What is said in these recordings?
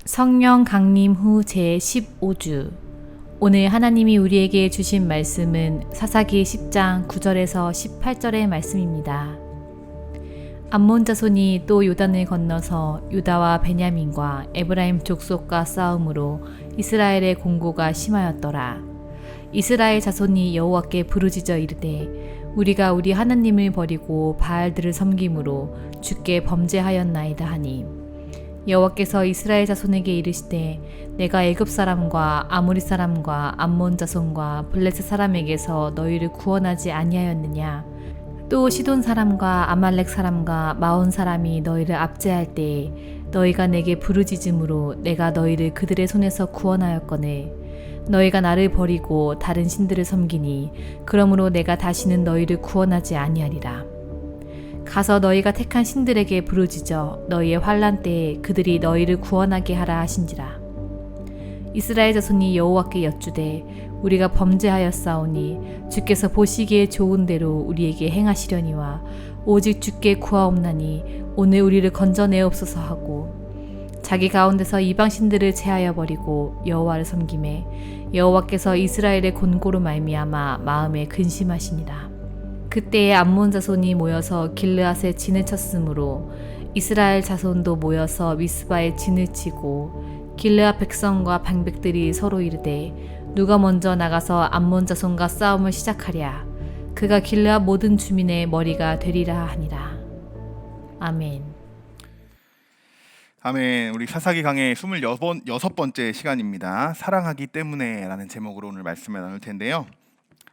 성령 강림 후 제15주. 오늘 하나님이 우리에게 주신 말씀은 사사기 10장 9절에서 18절의 말씀입니다. 암몬 자손이 또 요단을 건너서 유다와 베냐민과 에브라임 족속과 싸움으로 이스라엘의 공고가 심하였더라. 이스라엘 자손이 여호와께 부르짖어 이르되 우리가 우리 하나님을 버리고 바알들을 섬김으로 주께 범죄하였나이다 하니, 여호와께서 이스라엘 자손에게 이르시되 내가 애굽 사람과 아모리 사람과 암몬 자손과 블레셋 사람에게서 너희를 구원하지 아니하였느냐. 또 시돈 사람과 아말렉 사람과 마온 사람이 너희를 압제할 때에 너희가 내게 부르짖음으로 내가 너희를 그들의 손에서 구원하였거늘 너희가 나를 버리고 다른 신들을 섬기니 그러므로 내가 다시는 너희를 구원하지 아니하리라. 가서 너희가 택한 신들에게 부르짖어 너희의 환난 때에 그들이 너희를 구원하게 하라 하신지라. 이스라엘 자손이 여호와께 여쭈되 우리가 범죄하였사오니 주께서 보시기에 좋은 대로 우리에게 행하시려니와 오직 주께 구하옵나니 오늘 우리를 건져내옵소서 하고, 자기 가운데서 이방 신들을 제하여 버리고 여호와를 섬김에 여호와께서 이스라엘의 곤고로 말미암아 마음에 근심하시니라. 그때에 암몬 자손이 모여서 길르앗에 진을 쳤으므로 이스라엘 자손도 모여서 미스바에 진을 치고, 길르앗 백성과 방백들이 서로 이르되 누가 먼저 나가서 암몬 자손과 싸움을 시작하랴. 그가 길르앗 모든 주민의 머리가 되리라 하니라. 아멘. 아멘. 우리 사사기 강의 26번째 시간입니다. 사랑하기 때문에 라는 제목으로 오늘 말씀을 나눌 텐데요.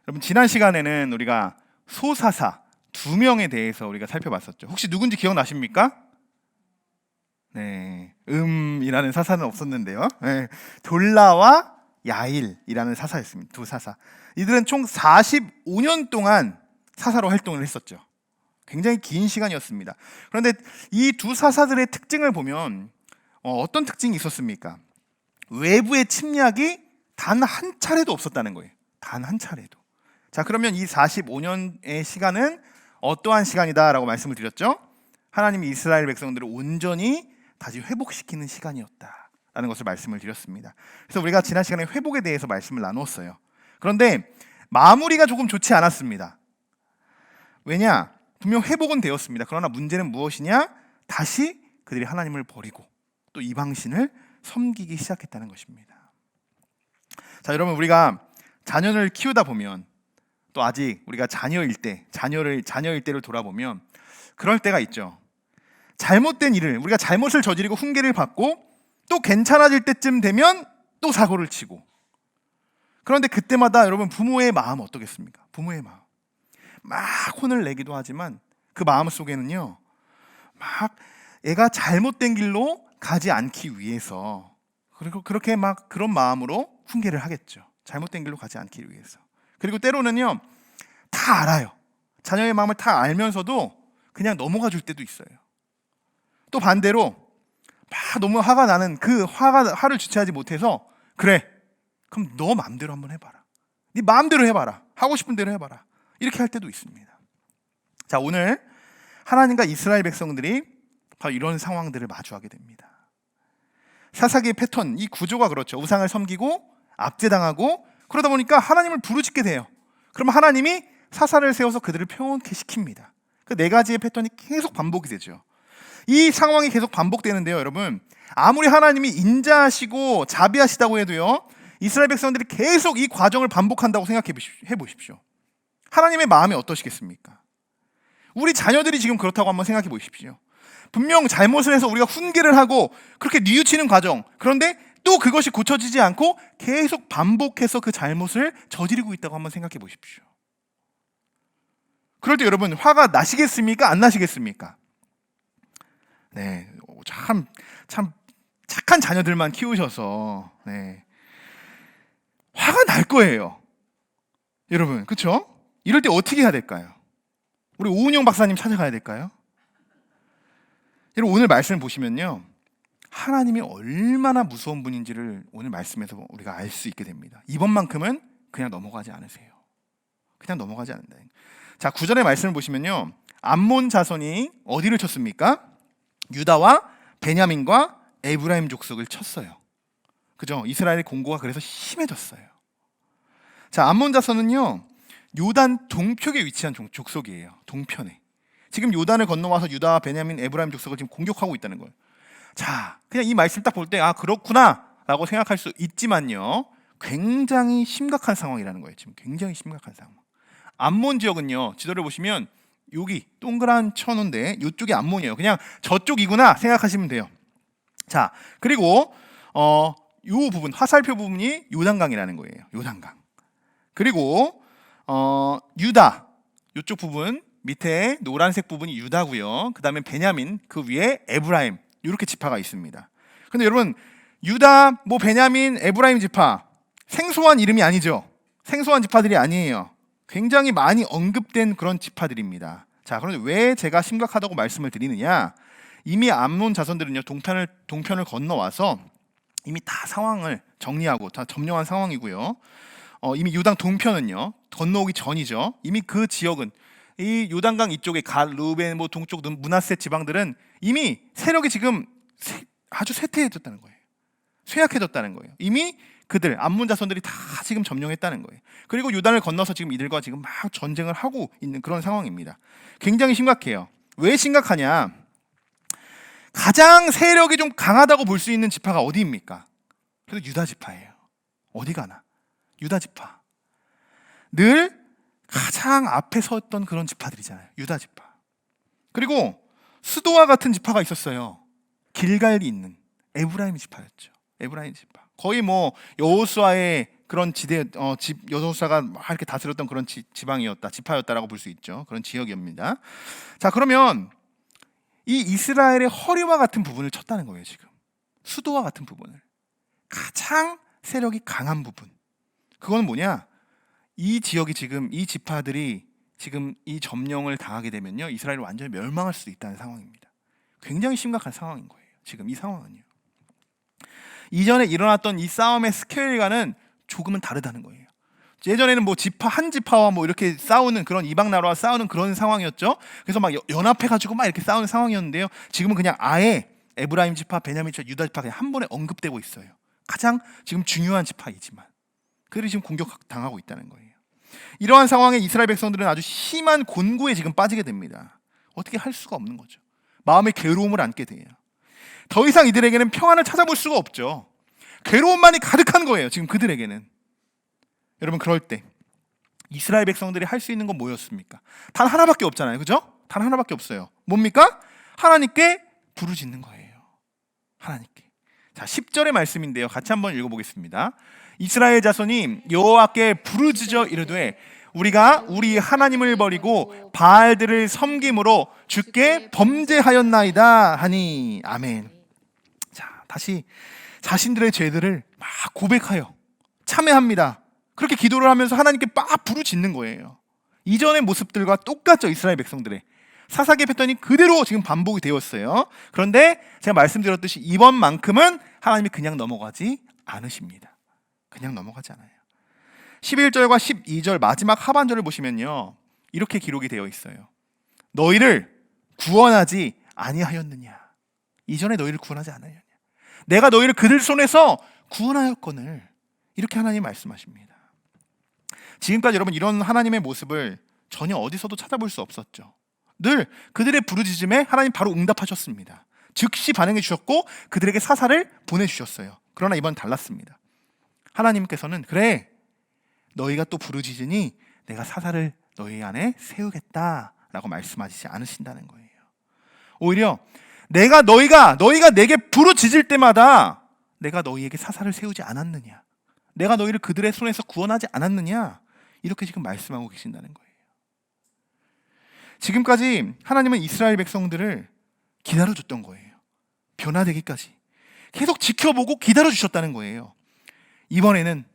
여러분, 지난 시간에는 우리가 소사사 2명에 대해서 우리가 살펴봤었죠. 혹시 누군지 기억나십니까? 네, 이라는 사사는 없었는데요. 네, 졸라와 야일이라는 사사였습니다. 두 사사. 이들은 총 45년 동안 사사로 활동을 했었죠. 굉장히 긴 시간이었습니다. 그런데 이 두 사사들의 특징을 보면 어떤 특징이 있었습니까? 외부의 침략이 단 한 차례도 없었다는 거예요. 단 한 차례도. 자, 그러면 이 45년의 시간은 어떠한 시간이다라고 말씀을 드렸죠? 하나님이 이스라엘 백성들을 온전히 다시 회복시키는 시간이었다라는 것을 말씀을 드렸습니다. 그래서 우리가 지난 시간에 회복에 대해서 말씀을 나누었어요. 그런데 마무리가 조금 좋지 않았습니다. 왜냐? 분명 회복은 되었습니다. 그러나 문제는 무엇이냐? 다시 그들이 하나님을 버리고 또 이방신을 섬기기 시작했다는 것입니다. 자, 여러분, 우리가 자녀를 키우다 보면, 또 아직 우리가 자녀일 때를 돌아보면 그럴 때가 있죠. 잘못된 일을, 우리가 잘못을 저지르고 훈계를 받고 또 괜찮아질 때쯤 되면 또 사고를 치고, 그런데 그때마다 여러분, 부모의 마음 어떻겠습니까? 부모의 마음 막 혼을 내기도 하지만 그 마음 속에는요, 막 애가 잘못된 길로 가지 않기 위해서, 그리고 그렇게 막 그런 마음으로 훈계를 하겠죠. 잘못된 길로 가지 않기 위해서. 그리고 때로는요, 다 알아요. 자녀의 마음을 다 알면서도 그냥 넘어가 줄 때도 있어요. 또 반대로 막 너무 화가 나는 그 화를 주체하지 못해서, 그래, 그럼 너 마음대로 한번 해봐라. 네 마음대로 해봐라. 하고 싶은 대로 해봐라. 이렇게 할 때도 있습니다. 자, 오늘 하나님과 이스라엘 백성들이 바로 이런 상황들을 마주하게 됩니다. 사사기의 패턴, 이 구조가 그렇죠. 우상을 섬기고 압제당하고, 그러다 보니까 하나님을 부르짖게 돼요. 그러면 하나님이 사사를 세워서 그들을 평온케 시킵니다. 그 네 가지의 패턴이 계속 반복이 되죠. 이 상황이 계속 반복되는데요, 여러분, 아무리 하나님이 인자하시고 자비하시다고 해도요, 이스라엘 백성들이 계속 이 과정을 반복한다고 생각해 보십시오. 하나님의 마음이 어떠시겠습니까? 우리 자녀들이 지금 그렇다고 한번 생각해 보십시오. 분명 잘못을 해서 우리가 훈계를 하고 그렇게 뉘우치는 과정, 그런데 또 그것이 고쳐지지 않고 계속 반복해서 그 잘못을 저지르고 있다고 한번 생각해 보십시오. 그럴 때 여러분, 화가 나시겠습니까? 안 나시겠습니까? 네, 참 착한 자녀들만 키우셔서 화가 날 거예요, 여러분. 그렇죠? 이럴 때 어떻게 해야 될까요? 우리 오은영 박사님 찾아가야 될까요? 여러분, 오늘 말씀을 보시면요, 하나님이 얼마나 무서운 분인지를 오늘 말씀에서 우리가 알 수 있게 됩니다. 이번만큼은 그냥 넘어가지 않으세요. 그냥 넘어가지 않는다. 자, 9절의 말씀을 보시면요, 암몬 자손이 어디를 쳤습니까? 유다와 베냐민과 에브라임 족속을 쳤어요. 그죠? 이스라엘의 공고가 그래서 심해졌어요. 자, 암몬 자손은요, 요단 동쪽에 위치한 족속이에요. 동편에. 지금 요단을 건너와서 유다, 베냐민, 에브라임 족속을 지금 공격하고 있다는 거예요. 자, 그냥 이 말씀 딱 볼 때 아, 그렇구나 라고 생각할 수 있지만요, 굉장히 심각한 상황이라는 거예요. 지금 굉장히 심각한 상황. 암몬 지역은요, 지도를 보시면 여기 동그란 천호인데 이쪽이 암몬이에요. 그냥 저쪽이구나 생각하시면 돼요. 자, 그리고 요 부분, 화살표 부분이 요단강이라는 거예요. 요단강. 그리고 유다, 이쪽 부분 밑에 노란색 부분이 유다고요. 그 다음에 베냐민, 그 위에 에브라임, 이렇게 지파가 있습니다. 근데 여러분, 유다, 뭐 베냐민, 에브라임 지파, 생소한 이름이 아니죠. 생소한 지파들이 아니에요. 굉장히 많이 언급된 그런 지파들입니다. 자, 그런데 왜 제가 심각하다고 말씀을 드리느냐? 이미 암몬 자손들은요, 동편을 건너와서 이미 다 상황을 정리하고 다 점령한 상황이고요. 이미 요단 동편은요, 건너오기 전이죠. 이미 그 지역은 이 요단강 이쪽에 갓, 루벤, 뭐 동쪽 므낫세 지방들은 이미 세력이 지금 아주 쇠퇴해졌다는 거예요. 쇠약해졌다는 거예요. 이미 그들 암몬 자손들이 다 지금 점령했다는 거예요. 그리고 요단을 건너서 지금 이들과 지금 막 전쟁을 하고 있는 그런 상황입니다. 굉장히 심각해요. 왜 심각하냐? 가장 세력이 좀 강하다고 볼 수 있는 지파가 어디입니까? 그래서 유다 지파예요. 어디 가나? 유다 지파. 늘 가장 앞에 섰던 그런 지파들이잖아요. 유다 지파. 그리고 수도와 같은 지파가 있었어요. 길갈이 있는 에브라임 지파였죠. 에브라임 지파. 거의 뭐 여호수아의 그런 지대, 여호수아가 막 이렇게 다스렸던 그런 지방이었다, 지파였다라고 볼 수 있죠. 그런 지역입니다. 자, 그러면 이 이스라엘의 허리와 같은 부분을 쳤다는 거예요. 지금 수도와 같은 부분을, 가장 세력이 강한 부분. 그건 뭐냐? 이 지역이 지금, 이 지파들이 지금 이 점령을 당하게 되면요, 이스라엘이 완전히 멸망할 수도 있다는 상황입니다. 굉장히 심각한 상황인 거예요. 지금 이 상황은요. 이전에 일어났던 이 싸움의 스케일과는 조금은 다르다는 거예요. 예전에는 뭐 지파 한 지파와 뭐 이렇게 싸우는, 그런 이방 나라와 싸우는 그런 상황이었죠. 그래서 막 연합해가지고 막 이렇게 싸우는 상황이었는데요. 지금은 그냥 아예 에브라임 지파, 베냐민 지파, 유다 지파 그냥 한 번에 언급되고 있어요. 가장 지금 중요한 지파이지만 그들이 지금 공격 당하고 있다는 거예요. 이러한 상황에 이스라엘 백성들은 아주 심한 곤고에 지금 빠지게 됩니다. 어떻게 할 수가 없는 거죠. 마음의 괴로움을 안게 돼요. 더 이상 이들에게는 평안을 찾아볼 수가 없죠. 괴로움만이 가득한 거예요. 지금 그들에게는. 여러분, 그럴 때 이스라엘 백성들이 할 수 있는 건 뭐였습니까? 단 하나밖에 없잖아요. 그죠? 단 하나밖에 없어요. 뭡니까? 하나님께 부르짖는 거예요. 하나님께. 자, 10절의 말씀인데요. 같이 한번 읽어보겠습니다. 이스라엘 자손이 여호와께 부르짖어 이르되 우리가 우리 하나님을 버리고 바알들을 섬김으로 주께 범죄하였나이다 하니. 아멘. 자, 다시 자신들의 죄들을 막 고백하여 참회합니다. 그렇게 기도를 하면서 하나님께 막 부르짖는 거예요. 이전의 모습들과 똑같죠. 이스라엘 백성들의 사사기 패턴이 그대로 지금 반복이 되었어요. 그런데 제가 말씀드렸듯이 이번만큼은 하나님이 그냥 넘어가지 않으십니다. 그냥 넘어가지 않아요. 11절과 12절 마지막 하반절을 보시면요, 이렇게 기록이 되어 있어요. 너희를 구원하지 아니하였느냐? 이전에 너희를 구원하지 않았느냐? 내가 너희를 그들 손에서 구원하였거늘. 이렇게 하나님 말씀하십니다. 지금까지 여러분, 이런 하나님의 모습을 전혀 어디서도 찾아볼 수 없었죠. 늘 그들의 부르짖음에 하나님 바로 응답하셨습니다. 즉시 반응해 주셨고 그들에게 사사를 보내주셨어요. 그러나 이번 달랐습니다. 하나님께서는 그래, 너희가 또 부르짖으니 내가 사사를 너희 안에 세우겠다라고 말씀하시지 않으신다는 거예요. 오히려 너희가 내게 부르짖을 때마다 내가 너희에게 사사를 세우지 않았느냐, 내가 너희를 그들의 손에서 구원하지 않았느냐, 이렇게 지금 말씀하고 계신다는 거예요. 지금까지 하나님은 이스라엘 백성들을 기다려줬던 거예요. 변화되기까지 계속 지켜보고 기다려주셨다는 거예요. 이번에는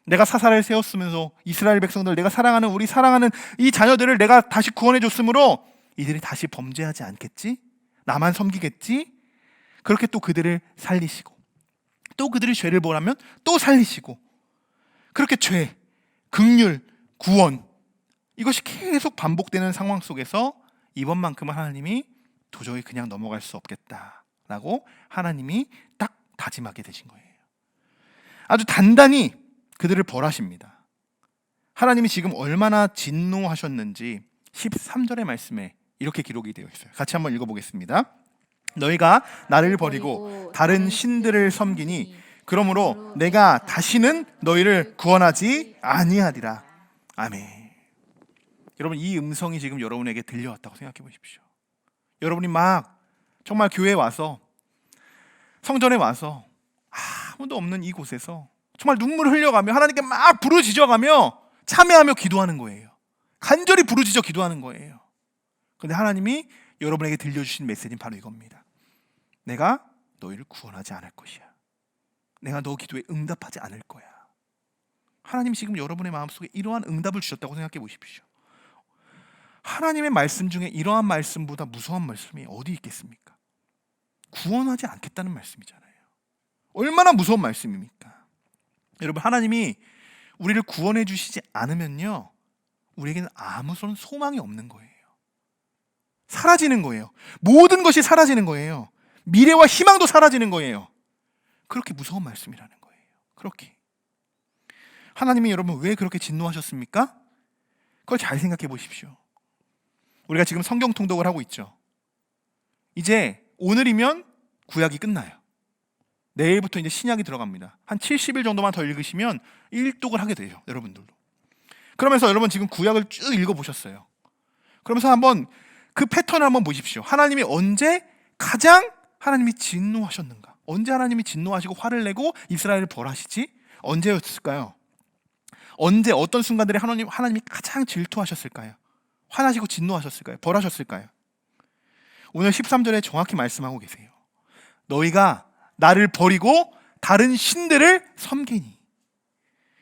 내가 사사를 세웠으면서 이스라엘 백성들, 내가 사랑하는, 우리 사랑하는 이 자녀들을 내가 다시 구원해줬으므로 이들이 다시 범죄하지 않겠지? 나만 섬기겠지? 그렇게 또 그들을 살리시고, 또 그들이 죄를 범하면 또 살리시고, 그렇게 죄, 긍휼, 구원, 이것이 계속 반복되는 상황 속에서 이번만큼은 하나님이 도저히 그냥 넘어갈 수 없겠다 라고 하나님이 딱 다짐하게 되신 거예요. 아주 단단히 그들을 벌하십니다. 하나님이 지금 얼마나 진노하셨는지 13절의 말씀에 이렇게 기록이 되어 있어요. 같이 한번 읽어보겠습니다. 너희가 나를 버리고 다른 신들을 섬기니 그러므로 내가 다시는 너희를 구원하지 아니하리라. 아멘. 여러분, 이 음성이 지금 여러분에게 들려왔다고 생각해 보십시오. 여러분이 막 정말 교회에 와서, 성전에 와서 아무도 없는 이곳에서 정말 눈물을 흘려가며 하나님께 막 부르짖어가며 참회하며 기도하는 거예요. 간절히 부르짖어 기도하는 거예요. 그런데 하나님이 여러분에게 들려주신 메시지는 바로 이겁니다. 내가 너희를 구원하지 않을 것이야. 내가 너 기도에 응답하지 않을 거야. 하나님이 지금 여러분의 마음속에 이러한 응답을 주셨다고 생각해 보십시오. 하나님의 말씀 중에 이러한 말씀보다 무서운 말씀이 어디 있겠습니까? 구원하지 않겠다는 말씀이잖아요. 얼마나 무서운 말씀입니까? 여러분, 하나님이 우리를 구원해 주시지 않으면요, 우리에게는 아무런 소망이 없는 거예요. 사라지는 거예요. 모든 것이 사라지는 거예요. 미래와 희망도 사라지는 거예요. 그렇게 무서운 말씀이라는 거예요. 그렇게 하나님이 여러분 왜 그렇게 진노하셨습니까? 그걸 잘 생각해 보십시오. 우리가 지금 성경 통독을 하고 있죠. 이제 오늘이면 구약이 끝나요. 내일부터 이제 신약이 들어갑니다. 한 70일 정도만 더 읽으시면 일독을 하게 돼요, 여러분들도. 그러면서 여러분 지금 구약을 쭉 읽어보셨어요. 그러면서 한번 그 패턴을 한번 보십시오. 하나님이 언제 가장 하나님이 진노하셨는가? 언제 하나님이 진노하시고 화를 내고 이스라엘을 벌하시지? 언제였을까요? 언제 어떤 순간들에 하나님이 가장 질투하셨을까요? 화나시고 진노하셨을까요? 벌하셨을까요? 오늘 13절에 정확히 말씀하고 계세요. 너희가 나를 버리고 다른 신들을 섬기니.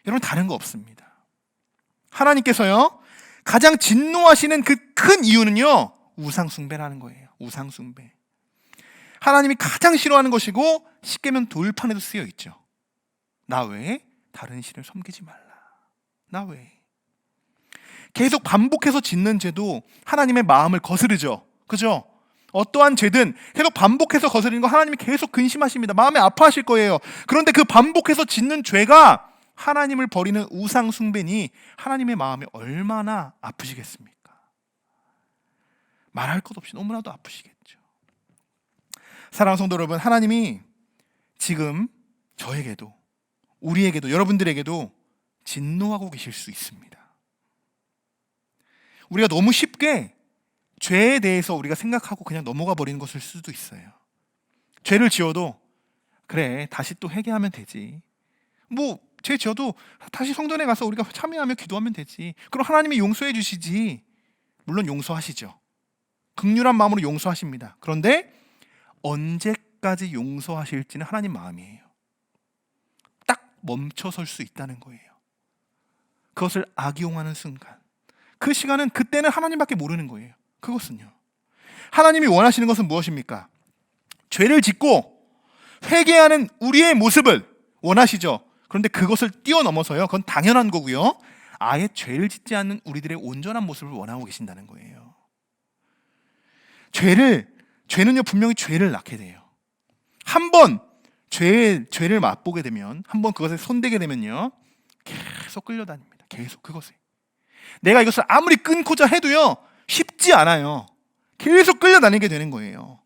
여러분, 다른 거 없습니다. 하나님께서요, 가장 진노하시는 그 큰 이유는요, 우상숭배라는 거예요. 우상숭배. 하나님이 가장 싫어하는 것이고 십계명 돌판에도 쓰여 있죠. 나 외에 다른 신을 섬기지 말라. 나 외에. 계속 반복해서 짓는 죄도 하나님의 마음을 거스르죠. 그죠? 어떠한 죄든 계속 반복해서 거스르는 거 하나님이 계속 근심하십니다. 마음에 아파하실 거예요. 그런데 그 반복해서 짓는 죄가 하나님을 버리는 우상 숭배니 하나님의 마음이 얼마나 아프시겠습니까? 말할 것 없이 너무나도 아프시겠죠. 사랑하는 성도 여러분, 하나님이 지금 저에게도, 우리에게도, 여러분들에게도 진노하고 계실 수 있습니다. 우리가 너무 쉽게 죄에 대해서 우리가 생각하고 그냥 넘어가 버리는 것일 수도 있어요. 죄를 지어도 그래, 다시 또 회개하면 되지. 뭐 죄 지어도 다시 성전에 가서 우리가 참여하며 기도하면 되지. 그럼 하나님이 용서해 주시지. 물론 용서하시죠. 긍휼한 마음으로 용서하십니다. 그런데 언제까지 용서하실지는 하나님 마음이에요. 딱 멈춰설 수 있다는 거예요. 그것을 악용하는 순간, 그 시간은 그때는 하나님밖에 모르는 거예요. 그것은요, 하나님이 원하시는 것은 무엇입니까? 죄를 짓고 회개하는 우리의 모습을 원하시죠. 그런데 그것을 뛰어넘어서요, 그건 당연한 거고요, 아예 죄를 짓지 않는 우리들의 온전한 모습을 원하고 계신다는 거예요. 죄는요 분명히 죄를 낳게 돼요. 한번 죄를 맛보게 되면, 한번 그것에 손대게 되면요, 계속 끌려다닙니다. 계속 그것에. 내가 이것을 아무리 끊고자 해도요 쉽지 않아요. 계속 끌려다니게 되는 거예요.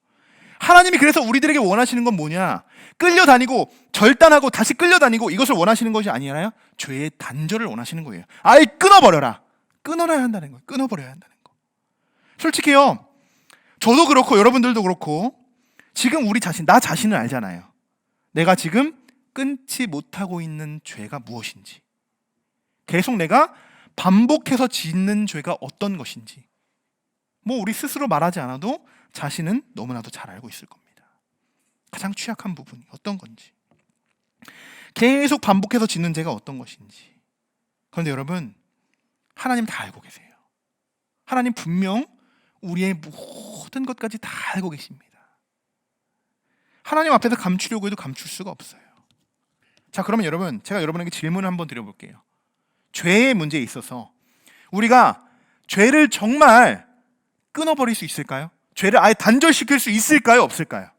하나님이 그래서 우리들에게 원하시는 건 뭐냐? 끌려다니고 절단하고 다시 끌려다니고 이것을 원하시는 것이 아니라요, 죄의 단절을 원하시는 거예요. 아예 끊어버려라. 끊어야 한다는 거예요. 끊어버려야 한다는 거. 솔직히요, 저도 그렇고 여러분들도 그렇고 지금 우리 자신, 나 자신을 알잖아요. 내가 지금 끊지 못하고 있는 죄가 무엇인지, 계속 내가 반복해서 짓는 죄가 어떤 것인지, 뭐 우리 스스로 말하지 않아도 자신은 너무나도 잘 알고 있을 겁니다. 가장 취약한 부분이 어떤 건지, 계속 반복해서 짓는 죄가 어떤 것인지. 그런데 여러분, 하나님 다 알고 계세요. 하나님 분명 우리의 모든 것까지 다 알고 계십니다. 하나님 앞에서 감추려고 해도 감출 수가 없어요. 자, 그러면 여러분, 제가 여러분에게 질문을 한번 드려볼게요. 죄의 문제에 있어서 우리가 죄를 정말 끊어버릴 수 있을까요? 죄를 아예 단절시킬 수 있을까요? 없을까요?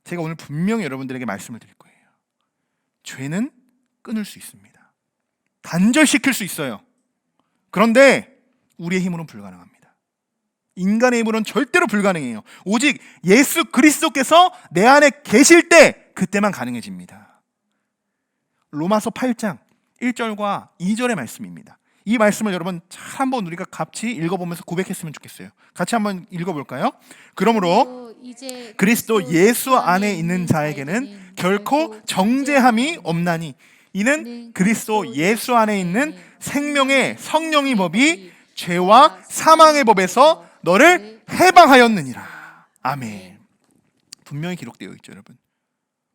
제가 오늘 분명히 여러분들에게 말씀을 드릴 거예요. 죄는 끊을 수 있습니다. 단절시킬 수 있어요. 그런데 우리의 힘으로는 불가능합니다. 인간의 힘으로는 절대로 불가능해요. 오직 예수 그리스도께서 내 안에 계실 때 그때만 가능해집니다. 로마서 8장 1절과 2절의 말씀입니다. 이 말씀을 여러분 잘 한번 우리가 같이 읽어보면서 고백했으면 좋겠어요. 같이 한번 읽어볼까요? 그러므로 이제 그리스도 예수 안에 있는 자에게는 결코 정죄함이 없나니 이는 그리스도 예수 안에 있는 생명의 성령의 법이 죄와 사망의 법에서 너를 해방하였느니라. 아멘. 분명히 기록되어 있죠, 여러분.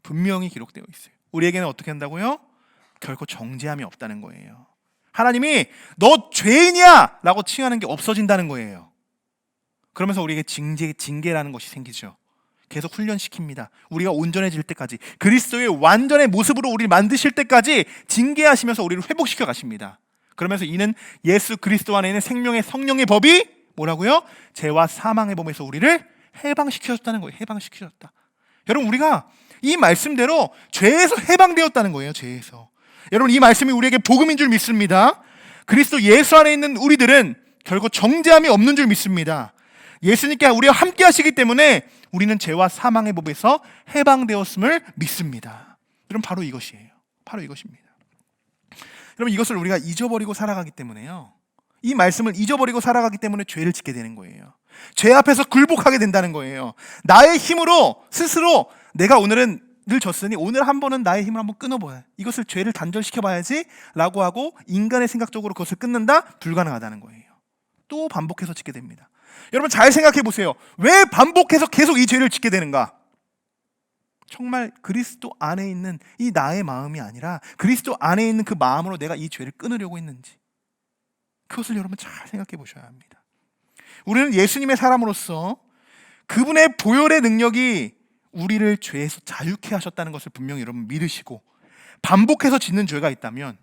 분명히 기록되어 있어요. 우리에게는 어떻게 한다고요? 결코 정죄함이 없다는 거예요. 하나님이 너 죄인이야 라고 칭하는 게 없어진다는 거예요. 그러면서 우리에게 징계라는 것이 생기죠. 계속 훈련시킵니다. 우리가 온전해질 때까지, 그리스도의 완전의 모습으로 우리를 만드실 때까지 징계하시면서 우리를 회복시켜 가십니다. 그러면서 이는 예수 그리스도 안에 있는 생명의 성령의 법이 뭐라고요? 죄와 사망의 법에서 우리를 해방시켜줬다는 거예요. 해방시켜줬다. 여러분, 우리가 이 말씀대로 죄에서 해방되었다는 거예요. 죄에서. 여러분, 이 말씀이 우리에게 복음인 줄 믿습니다. 그리스도 예수 안에 있는 우리들은 결코 정죄함이 없는 줄 믿습니다. 예수님께 우리와 함께 하시기 때문에 우리는 죄와 사망의 법에서 해방되었음을 믿습니다. 여러분, 바로 이것이에요. 바로 이것입니다. 여러분, 이것을 우리가 잊어버리고 살아가기 때문에요. 이 말씀을 잊어버리고 살아가기 때문에 죄를 짓게 되는 거예요. 죄 앞에서 굴복하게 된다는 거예요. 나의 힘으로 스스로 내가 오늘은 늘 졌으니 오늘 한 번은 나의 힘을 한번 끊어봐야, 이것을 죄를 단절시켜봐야지 라고 하고 인간의 생각적으로 그것을 끊는다? 불가능하다는 거예요. 또 반복해서 짓게 됩니다. 여러분, 잘 생각해 보세요. 왜 반복해서 계속 이 죄를 짓게 되는가? 정말 그리스도 안에 있는 이 나의 마음이 아니라 그리스도 안에 있는 그 마음으로 내가 이 죄를 끊으려고 했는지, 그것을 여러분 잘 생각해 보셔야 합니다. 우리는 예수님의 사람으로서 그분의 보혈의 능력이 우리를 죄에서 자유케 하셨다는 것을 분명히 여러분 믿으시고, 반복해서 짓는 죄가 있다면,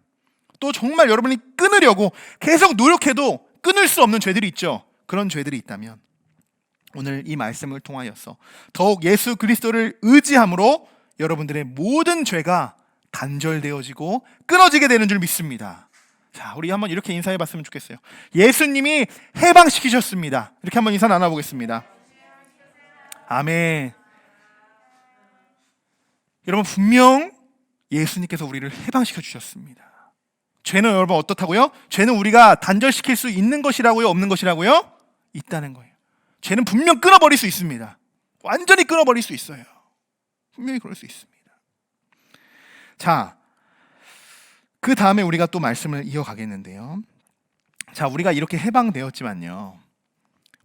또 정말 여러분이 끊으려고 계속 노력해도 끊을 수 없는 죄들이 있죠. 그런 죄들이 있다면 오늘 이 말씀을 통하여서 더욱 예수 그리스도를 의지함으로 여러분들의 모든 죄가 단절되어지고 끊어지게 되는 줄 믿습니다. 자, 우리 한번 이렇게 인사해 봤으면 좋겠어요. 예수님이 해방시키셨습니다. 이렇게 한번 인사 나눠보겠습니다. 아멘. 여러분, 분명 예수님께서 우리를 해방시켜 주셨습니다. 죄는 여러분 어떻다고요? 죄는 우리가 단절시킬 수 있는 것이라고요? 없는 것이라고요? 있다는 거예요. 죄는 분명 끊어버릴 수 있습니다. 완전히 끊어버릴 수 있어요. 분명히 그럴 수 있습니다. 자, 그 다음에 우리가 또 말씀을 이어가겠는데요. 자, 우리가 이렇게 해방되었지만요,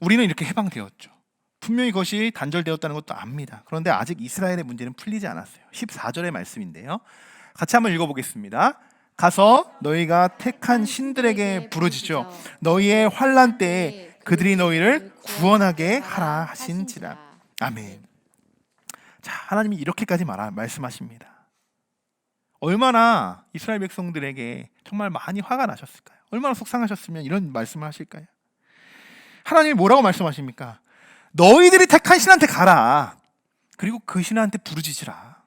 우리는 이렇게 해방되었죠. 분명히 그것이 단절되었다는 것도 압니다. 그런데 아직 이스라엘의 문제는 풀리지 않았어요. 14절의 말씀인데요, 같이 한번 읽어보겠습니다. 가서 너희가 택한 신들에게 부르짖어 너희의 환난 때에 그들이 너희를 구원하게 하라 하신지라. 아멘. 자, 하나님이 이렇게까지 말씀하십니다. 얼마나 이스라엘 백성들에게 정말 많이 화가 나셨을까요? 얼마나 속상하셨으면 이런 말씀을 하실까요? 하나님이 뭐라고 말씀하십니까? 너희들이 택한 신한테 가라. 그리고 그 신한테 부르짖으라.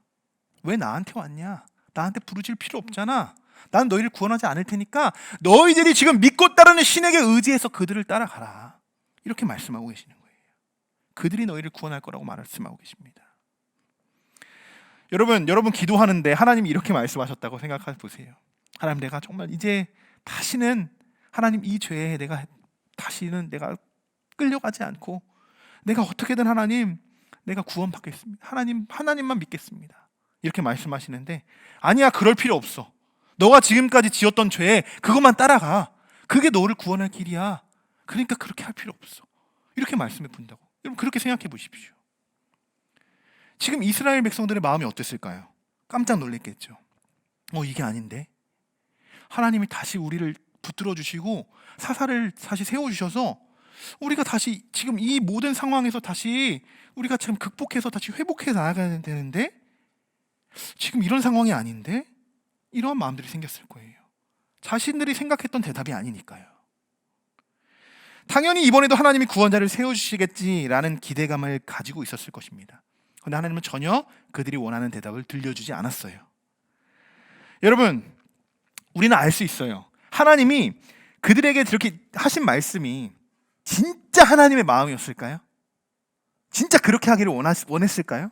왜 나한테 왔냐? 나한테 부르짖을 필요 없잖아. 난 너희를 구원하지 않을 테니까 너희들이 지금 믿고 따르는 신에게 의지해서 그들을 따라가라. 이렇게 말씀하고 계시는 거예요. 그들이 너희를 구원할 거라고 말씀하고 계십니다. 여러분 기도하는데 하나님이 이렇게 말씀하셨다고 생각해 보세요. 하나님, 내가 정말 이제 다시는 하나님 이 죄에 내가 다시는 내가 끌려가지 않고 내가 어떻게든 하나님 내가 구원받겠습니다. 하나님만 믿겠습니다. 이렇게 말씀하시는데, 아니야, 그럴 필요 없어. 너가 지금까지 지었던 죄에 그것만 따라가. 그게 너를 구원할 길이야. 그러니까 그렇게 할 필요 없어. 이렇게 말씀해 본다고. 여러분, 그렇게 생각해 보십시오. 지금 이스라엘 백성들의 마음이 어땠을까요? 깜짝 놀랐겠죠. 이게 아닌데? 하나님이 다시 우리를 붙들어 주시고 사사를 다시 세워주셔서 우리가 다시 지금 이 모든 상황에서 다시 우리가 지금 극복해서 다시 회복해 나가야 되는데 지금 이런 상황이 아닌데? 이런 마음들이 생겼을 거예요. 자신들이 생각했던 대답이 아니니까요. 당연히 이번에도 하나님이 구원자를 세워주시겠지라는 기대감을 가지고 있었을 것입니다. 근데 하나님은 전혀 그들이 원하는 대답을 들려주지 않았어요. 여러분, 우리는 알 수 있어요. 하나님이 그들에게 그렇게 하신 말씀이 진짜 하나님의 마음이었을까요? 진짜 그렇게 하기를 원했을까요?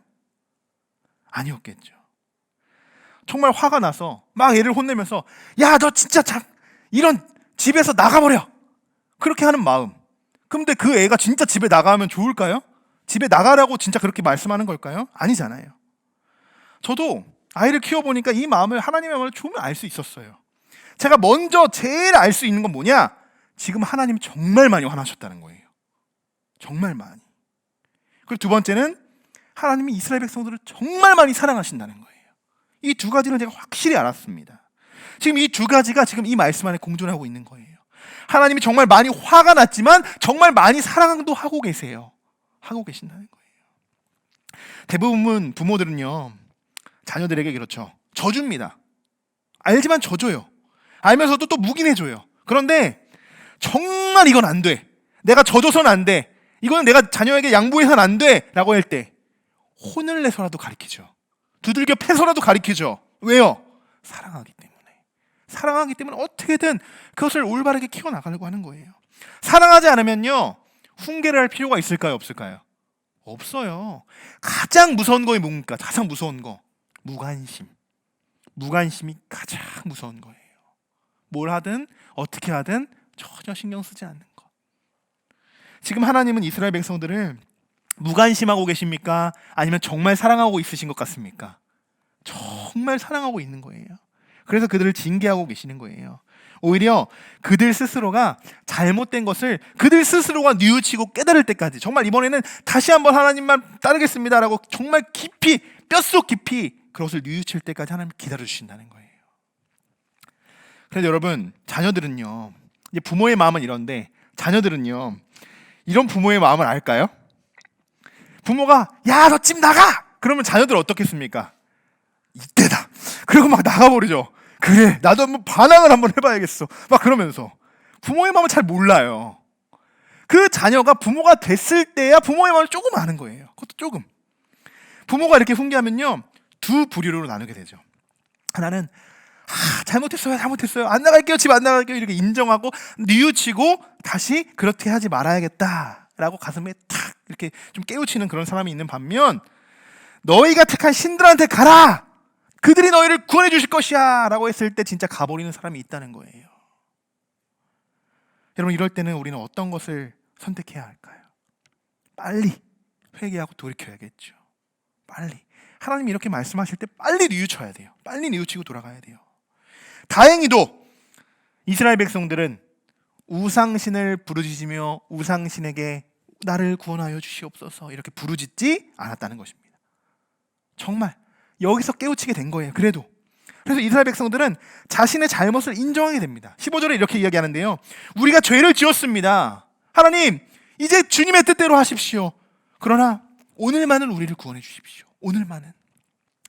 아니었겠죠. 정말 화가 나서 막 애를 혼내면서 야, 너 진짜 이런 집에서 나가버려, 그렇게 하는 마음. 근데 그 애가 진짜 집에 나가면 좋을까요? 집에 나가라고 진짜 그렇게 말씀하는 걸까요? 아니잖아요. 저도 아이를 키워보니까 이 마음을, 하나님의 마음을 조금 알 수 있었어요. 제가 먼저 제일 알 수 있는 건 뭐냐? 지금 하나님이 정말 많이 화나셨다는 거예요. 정말 많이. 그리고 두 번째는 하나님이 이스라엘 백성들을 정말 많이 사랑하신다는 거예요. 이 두 가지는 제가 확실히 알았습니다. 지금 이 두 가지가 지금 이 말씀 안에 공존하고 있는 거예요. 하나님이 정말 많이 화가 났지만 정말 많이 사랑도 하고 계세요. 하고 계신다는 거예요. 대부분 부모들은요, 자녀들에게 그렇죠, 져줍니다. 알지만 져줘요. 알면서도 또 묵인해줘요. 그런데 정말 이건 안 돼, 내가 져줘서는 안 돼, 이거는 내가 자녀에게 양보해서는 안 돼 라고 할 때 혼을 내서라도 가르치죠. 두들겨 패서라도 가르치죠. 왜요? 사랑하기 때문에. 사랑하기 때문에 어떻게든 그것을 올바르게 키워나가려고 하는 거예요. 사랑하지 않으면요, 훈계를 할 필요가 있을까요? 없을까요? 없어요. 가장 무서운 거에 뭡니까? 가장 무서운 거, 무관심. 무관심이 가장 무서운 거예요. 뭘 하든 어떻게 하든 전혀 신경 쓰지 않는 것. 지금 하나님은 이스라엘 백성들을 무관심하고 계십니까? 아니면 정말 사랑하고 있으신 것 같습니까? 정말 사랑하고 있는 거예요. 그래서 그들을 징계하고 계시는 거예요. 오히려 그들 스스로가 잘못된 것을 그들 스스로가 뉘우치고 깨달을 때까지, 정말 이번에는 다시 한번 하나님만 따르겠습니다라고 정말 깊이, 뼛속 깊이 그것을 뉘우칠 때까지 하나님 기다려주신다는 거예요. 그래서 여러분, 자녀들은요, 이제 부모의 마음은 이런데 자녀들은요, 이런 부모의 마음을 알까요? 부모가 야, 너 집 나가! 그러면 자녀들 어떻겠습니까? 이때다. 그리고 막 나가버리죠. 그래, 나도 한번 반항을 한번 해봐야겠어, 막 그러면서. 부모의 마음을 잘 몰라요. 그 자녀가 부모가 됐을 때야 부모의 마음을 조금 아는 거예요. 그것도 조금. 부모가 이렇게 훈계하면요, 두 부류로 나누게 되죠. 하나는 잘못했어요, 안 나갈게요, 집 안 나갈게요, 이렇게 인정하고 뉘우치고 다시 그렇게 하지 말아야겠다라고 가슴에 탁 이렇게 좀 깨우치는 그런 사람이 있는 반면, 너희가 택한 신들한테 가라, 그들이 너희를 구원해 주실 것이야 라고 했을 때 진짜 가버리는 사람이 있다는 거예요. 여러분, 이럴 때는 우리는 어떤 것을 선택해야 할까요? 빨리 회개하고 돌이켜야겠죠. 빨리. 하나님이 이렇게 말씀하실 때 빨리 뉘우쳐야 돼요. 빨리 뉘우치고 돌아가야 돼요. 다행히도 이스라엘 백성들은 우상신을 부르짖으며 우상신에게 나를 구원하여 주시옵소서 이렇게 부르짖지 않았다는 것입니다. 정말 여기서 깨우치게 된 거예요. 그래서 이스라엘 백성들은 자신의 잘못을 인정하게 됩니다. 15절에 이렇게 이야기하는데요, 우리가 죄를 지었습니다. 하나님, 이제 주님의 뜻대로 하십시오. 그러나 오늘만은 우리를 구원해 주십시오. 오늘만은.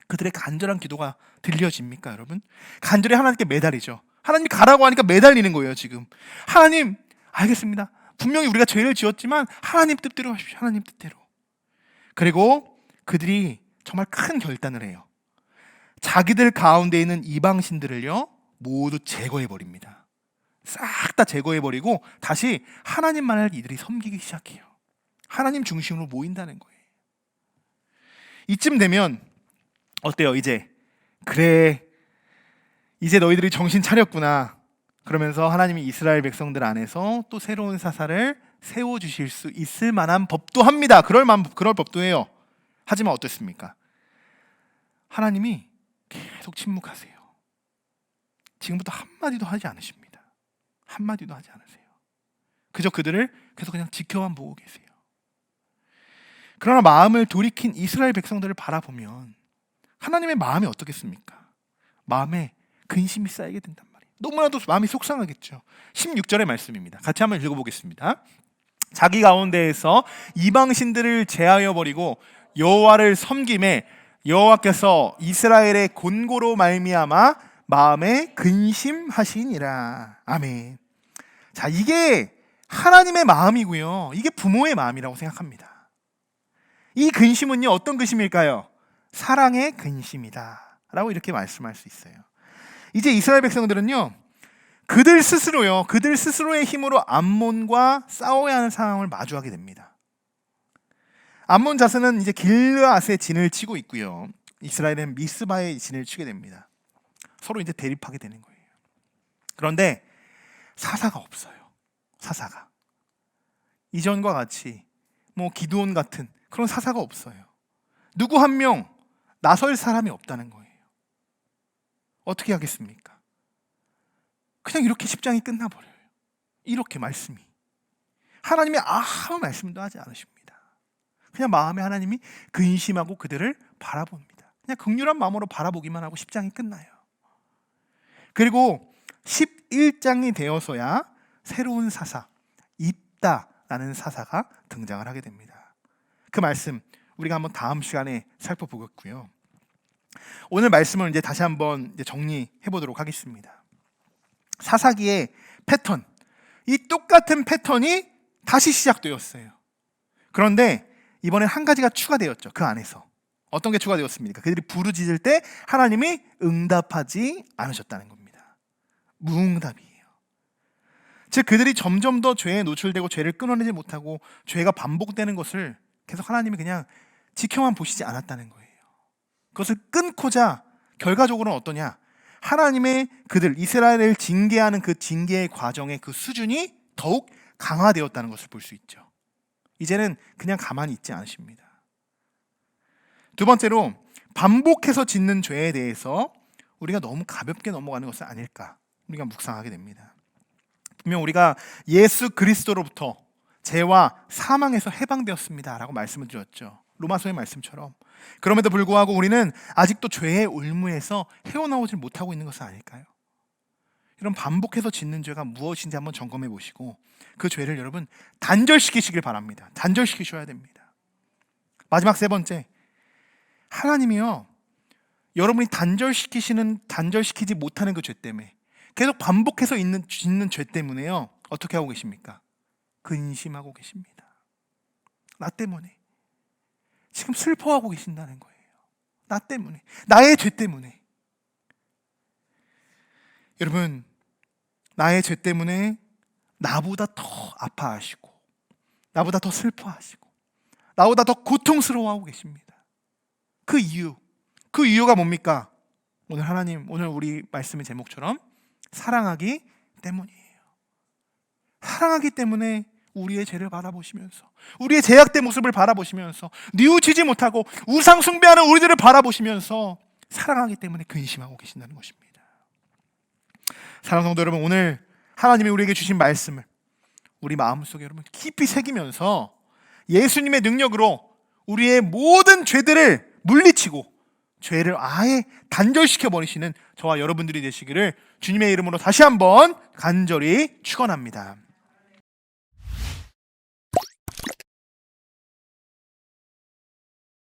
그들의 간절한 기도가 들려집니까, 여러분? 간절히 하나님께 매달리죠. 하나님이 가라고 하니까 매달리는 거예요, 지금. 하나님, 알겠습니다. 분명히 우리가 죄를 지었지만 하나님 뜻대로 하십시오. 하나님 뜻대로. 그리고 그들이 정말 큰 결단을 해요. 자기들 가운데 있는 이방신들을요, 모두 제거해버립니다. 싹 다 제거해버리고 다시 하나님만을 이들이 섬기기 시작해요. 하나님 중심으로 모인다는 거예요. 이쯤 되면 어때요? 그래, 이제 너희들이 정신 차렸구나. 그러면서 하나님이 이스라엘 백성들 안에서 또 새로운 사사를 세워주실 수 있을 만한 법도 합니다. 그럴 법도 해요. 하지만 어떻습니까? 하나님이 계속 침묵하세요. 지금부터 한마디도 하지 않으십니다. 한마디도 하지 않으세요. 그저 그들을 계속 그냥 지켜만 보고 계세요. 그러나 마음을 돌이킨 이스라엘 백성들을 바라보면 하나님의 마음이 어떻겠습니까? 마음에 근심이 쌓이게 된단 말이에요. 너무나도 마음이 속상하겠죠. 16절의 말씀입니다. 같이 한번 읽어보겠습니다. 자기 가운데에서 이방신들을 제하여 버리고 여호와를 섬김에 여호와께서 이스라엘의 곤고로 말미암아 마음에 근심하시니라. 아멘. 자, 이게 하나님의 마음이고요, 이게 부모의 마음이라고 생각합니다. 이 근심은요 어떤 근심일까요? 사랑의 근심이다 라고 이렇게 말씀할 수 있어요. 이제 이스라엘 백성들은요 그들 스스로의 힘으로 암몬과 싸워야 하는 상황을 마주하게 됩니다. 암몬 자손은 이제 길르앗에 진을 치고 있고요, 이스라엘은 미스바에 진을 치게 됩니다. 서로 이제 대립하게 되는 거예요. 그런데 사사가 없어요. 사사가 이전과 같이 뭐 기드온 같은 그런 사사가 없어요. 누구 한 명 나설 사람이 없다는 거예요. 어떻게 하겠습니까? 그냥 이렇게 10장이 끝나버려요. 이렇게 말씀이 하나님이 아무 말씀도 하지 않으십니다. 그냥 마음에 하나님이 근심하고 그들을 바라봅니다. 그냥 긍휼한 마음으로 바라보기만 하고 10장이 끝나요. 그리고 11장이 되어서야 새로운 사사 입다라는 사사가 등장을 하게 됩니다. 그 말씀 우리가 한번 다음 시간에 살펴보겠고요. 오늘 말씀을 이제 다시 한번 정리해 보도록 하겠습니다. 사사기의 패턴, 이 똑같은 패턴이 다시 시작되었어요. 그런데 이번엔 한 가지가 추가되었죠. 그 안에서 어떤 게 추가되었습니까? 그들이 부르짖을 때 하나님이 응답하지 않으셨다는 겁니다. 무응답이에요. 즉 그들이 점점 더 죄에 노출되고 죄를 끊어내지 못하고 죄가 반복되는 것을 계속 하나님이 그냥 지켜만 보시지 않았다는 거예요. 그것을 끊고자 결과적으로는 어떠냐? 하나님의 그들 이스라엘을 징계하는 그 징계의 과정의 그 수준이 더욱 강화되었다는 것을 볼 수 있죠. 이제는 그냥 가만히 있지 않으십니다. 두 번째로 반복해서 짓는 죄에 대해서 우리가 너무 가볍게 넘어가는 것은 아닐까 우리가 묵상하게 됩니다. 분명 우리가 예수 그리스도로부터 죄와 사망에서 해방되었습니다 라고 말씀을 드렸죠. 로마서의 말씀처럼. 그럼에도 불구하고 우리는 아직도 죄의 올무에서 헤어나오질 못하고 있는 것은 아닐까요? 이런 반복해서 짓는 죄가 무엇인지 한번 점검해 보시고 그 죄를 여러분 단절시키시길 바랍니다. 단절시키셔야 됩니다. 마지막 세 번째, 하나님이요 여러분이 단절시키지 못하는 그 죄 때문에 계속 반복해서 짓는 죄 때문에요 어떻게 하고 계십니까? 근심하고 계십니다. 나 때문에 지금 슬퍼하고 계신다는 거예요. 나 때문에, 나의 죄 때문에. 여러분, 나의 죄 때문에 나보다 더 아파하시고 나보다 더 슬퍼하시고 나보다 더 고통스러워하고 계십니다. 그 이유가 뭡니까? 오늘 우리 말씀의 제목처럼 사랑하기 때문이에요. 사랑하기 때문에 우리의 죄를 바라보시면서 우리의 죄악된 모습을 바라보시면서 뉘우치지 못하고 우상 숭배하는 우리들을 바라보시면서 사랑하기 때문에 근심하고 계신다는 것입니다. 사랑하는 성도 여러분, 오늘 하나님이 우리에게 주신 말씀을 우리 마음속에 여러분 깊이 새기면서 예수님의 능력으로 우리의 모든 죄들을 물리치고 죄를 아예 단절시켜 버리시는 저와 여러분들이 되시기를 주님의 이름으로 다시 한번 간절히 축원합니다.